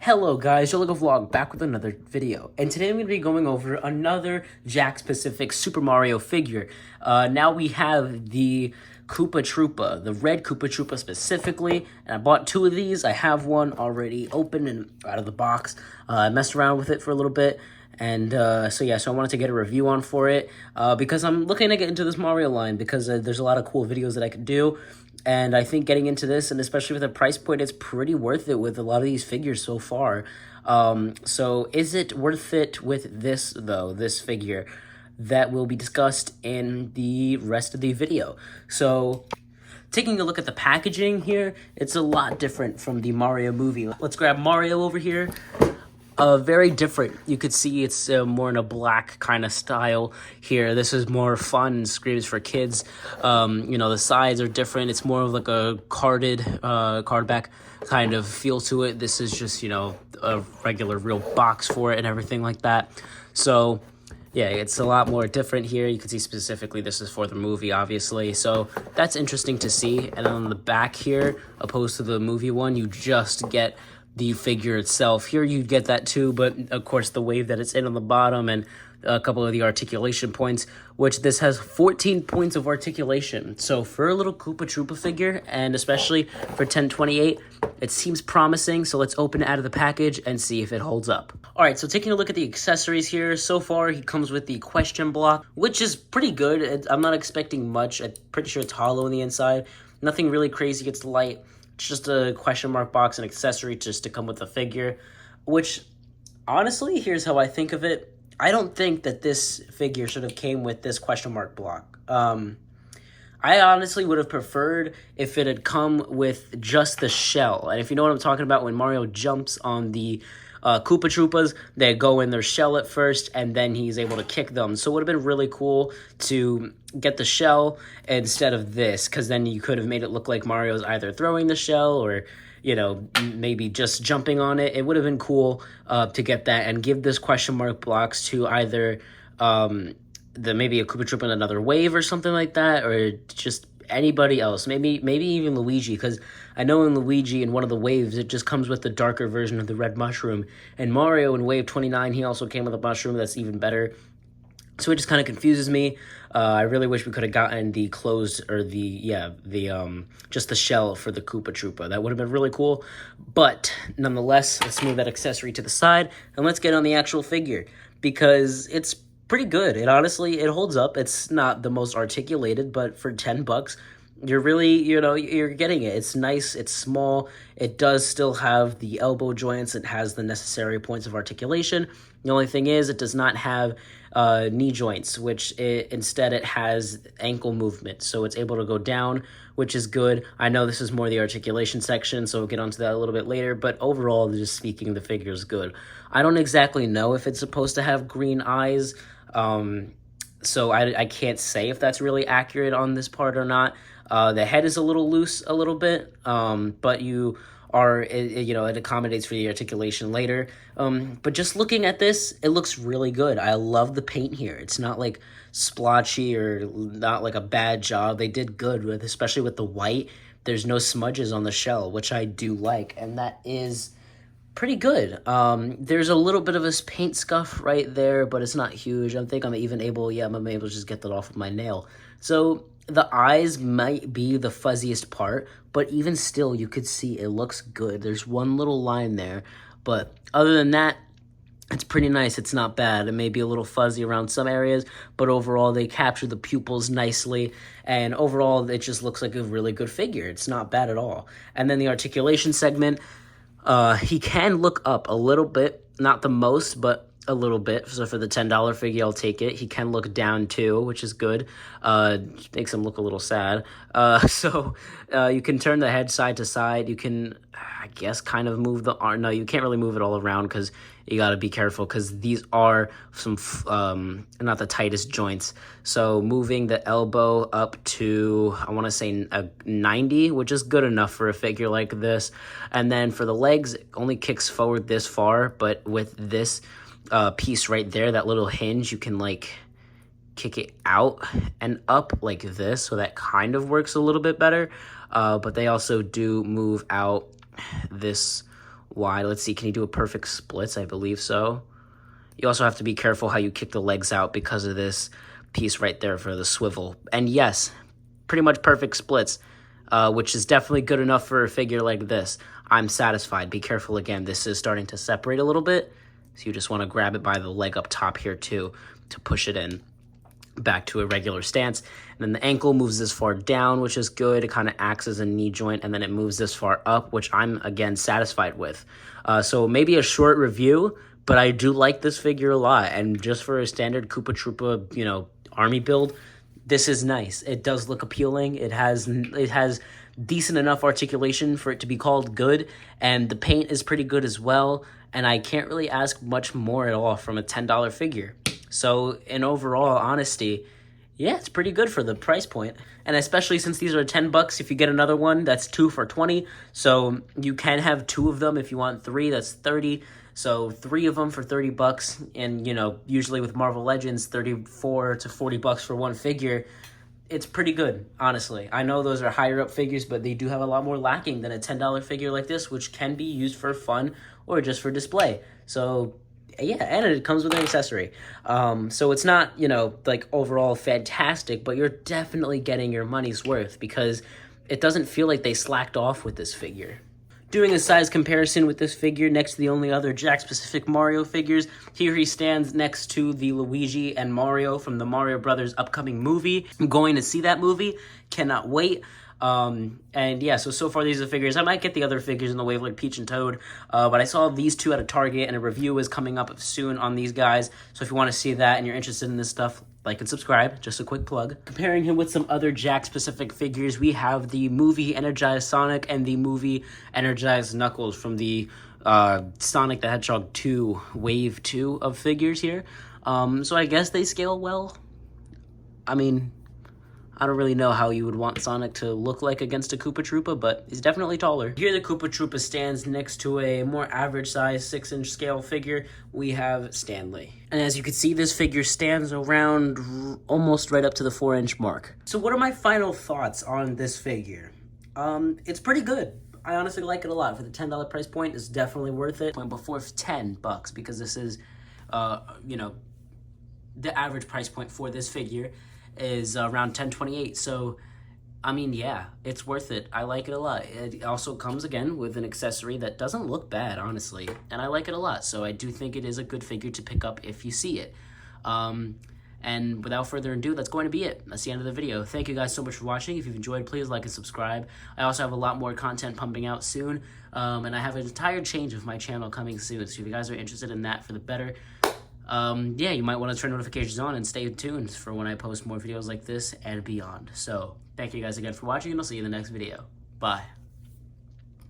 Hello guys, Yellow Vlog back with another video, and today I'm going to be going over another Jakks Pacific Super Mario figure. Now we have the Koopa Troopa, the red Koopa Troopa specifically, and I bought two of these. I have one already open and out of the box. I messed around with it for a little bit, and so I wanted to get a review on for it, because I'm looking to get into this Mario line, because there's a lot of cool videos that I could do. And I think getting into this, and especially with the price point, it's pretty worth it with a lot of these figures so far. So is it worth it with this, though, this figure? That will be discussed in the rest of the video. So, taking a look at the packaging here, it's a lot different from the Mario movie. Let's grab Mario over here. Very different. You could see it's more in a black kind of style here. This is more fun, screams for kids. The sides are different. It's more of like a cardback kind of feel to it. This is just, a regular real box for it and everything like that. So, yeah, it's a lot more different here. You can see specifically this is for the movie, obviously. So that's interesting to see. And on the back here, opposed to the movie one, you just get the figure itself. Here you get that too, but of course the wave that it's in on the bottom and a couple of the articulation points, which this has 14 points of articulation. So for a little Koopa Troopa figure, and especially for 1028, it seems promising. So let's open it out of the package and see if it holds up. All right, so taking a look at the accessories here, so far he comes with the question block, which is pretty good. I'm not expecting much. I'm pretty sure it's hollow on the inside. Nothing really crazy. It's light. It's just a question mark box and accessory just to come with the figure, which honestly, here's how I think of it. I don't think that this figure should have came with this question mark block. I honestly would have preferred if it had come with just the shell. And if you know what I'm talking about, when Mario jumps on the Koopa Troopas, they go in their shell at first, and then he's able to kick them. So it would have been really cool to get the shell instead of this, because then you could have made it look like Mario's either throwing the shell or, maybe just jumping on it. It would have been cool to get that and give this question mark blocks to either maybe a Koopa Troopa in another wave or something like that, or just anybody else, maybe even Luigi, because I know in Luigi, in one of the waves, it just comes with the darker version of the red mushroom, and Mario in wave 29, he also came with a mushroom that's even better. So it just kind of confuses me. I really wish we could have gotten the closed, or just the shell for the Koopa Troopa. That would have been really cool. But nonetheless, let's move that accessory to the side, and let's get on the actual figure, because it's pretty good. It holds up. It's not the most articulated, but for $10, you're really, you're getting it. It's nice. It's small. It does still have the elbow joints. It has the necessary points of articulation. The only thing is, it does not have knee joints, instead it has ankle movement. So it's able to go down, which is good. I know this is more the articulation section, so we'll get onto that a little bit later. But overall, just speaking, the figure is good. I don't exactly know if it's supposed to have green eyes. So I can't say if that's really accurate on this part or not. The head is a little loose a little bit, but it accommodates for the articulation later. But just looking at this, it looks really good. I love the paint here. It's not like splotchy or not like a bad job. They did good with, especially with the white. There's no smudges on the shell, which I do like, and that is pretty good. There's a little bit of a paint scuff right there, but it's not huge. I think I'm able to just get that off with my nail. So the eyes might be the fuzziest part, but even still, you could see it looks good. There's one little line there, but other than that, it's pretty nice. It's not bad. It may be a little fuzzy around some areas, but overall, they capture the pupils nicely, and overall, it just looks like a really good figure. It's not bad at all. And then the articulation segment, he can look up a little bit, not the most, but a little bit. So for the $10 figure, I'll take it. He can look down too, which is good. Makes him look a little sad. You can turn the head side to side. You can, I guess, kind of move the arm. No, you can't really move it all around, because you got to be careful, because these are some not the tightest joints. So moving the elbow up to, I want to say a 90, which is good enough for a figure like this. And then for the legs, it only kicks forward this far, but with this piece right there, that little hinge, you can like kick it out and up like this, so that kind of works a little bit better. But they also do move out this wide. Let's see, can he do a perfect splits? I believe so. You also have to be careful how you kick the legs out because of this piece right there for the swivel. And yes, pretty much perfect splits, which is definitely good enough for a figure like this. I'm satisfied. Be careful again. This is starting to separate a little bit, so you just want to grab it by the leg up top here too to push it in back to a regular stance. And then the ankle moves this far down, which is good. It kind of acts as a knee joint, and then it moves this far up, which I'm, again, satisfied with. So maybe a short review, but I do like this figure a lot. And just for a standard Koopa Troopa, army build, this is nice. It does look appealing. It has decent enough articulation for it to be called good, and the paint is pretty good as well. And I can't really ask much more at all from a $10 figure. So in overall honesty, yeah, it's pretty good for the price point. And especially since these are $10, if you get another one, that's 2 for $20. So you can have 2 of them if you want 3, that's $30. So 3 of them for $30. And, usually with Marvel Legends, $34 to $40 for one figure. It's pretty good, honestly. I know those are higher up figures, but they do have a lot more lacking than a $10 figure like this, which can be used for fun or just for display. So yeah, and it comes with an accessory. So it's not, overall fantastic, but you're definitely getting your money's worth because it doesn't feel like they slacked off with this figure. Doing a size comparison with this figure next to the only other Jakks-specific Mario figures, here he stands next to the Luigi and Mario from the Mario Brothers upcoming movie. I'm going to see that movie. Cannot wait. And yeah, so far these are the figures. I might get the other figures in the wave like Peach and Toad, but I saw these 2 at a Target, and a review is coming up soon on these guys. So if you want to see that and you're interested in this stuff, like and subscribe. Just a quick plug. Comparing him with some other Jakks-specific figures, we have the movie Energized Sonic and the movie Energized Knuckles from the Sonic the Hedgehog 2 Wave 2 of figures here. So I guess they scale well. I mean, I don't really know how you would want Sonic to look like against a Koopa Troopa, but he's definitely taller. Here the Koopa Troopa stands next to a more average size 6-inch scale figure. We have Stanley. And as you can see, this figure stands around almost right up to the 4-inch mark. So what are my final thoughts on this figure? It's pretty good. I honestly like it a lot. For the $10 price point, it's definitely worth it. Before $10, because this is, the average price point for this figure is around $10.28. So I mean, yeah, it's worth it. I like it a lot. It also comes again with an accessory that doesn't look bad, honestly, and I like it a lot. So I do think it is a good figure to pick up if you see it. And without further ado, that's going to be it. That's the end of the video. Thank you guys so much for watching. If you've enjoyed, please like and subscribe. I also have a lot more content pumping out soon, and I have an entire change of my channel coming soon. So if you guys are interested in that for the better, yeah, you might want to turn notifications on and stay tuned for when I post more videos like this and beyond. So thank you guys again for watching, and I'll see you in the next video. Bye.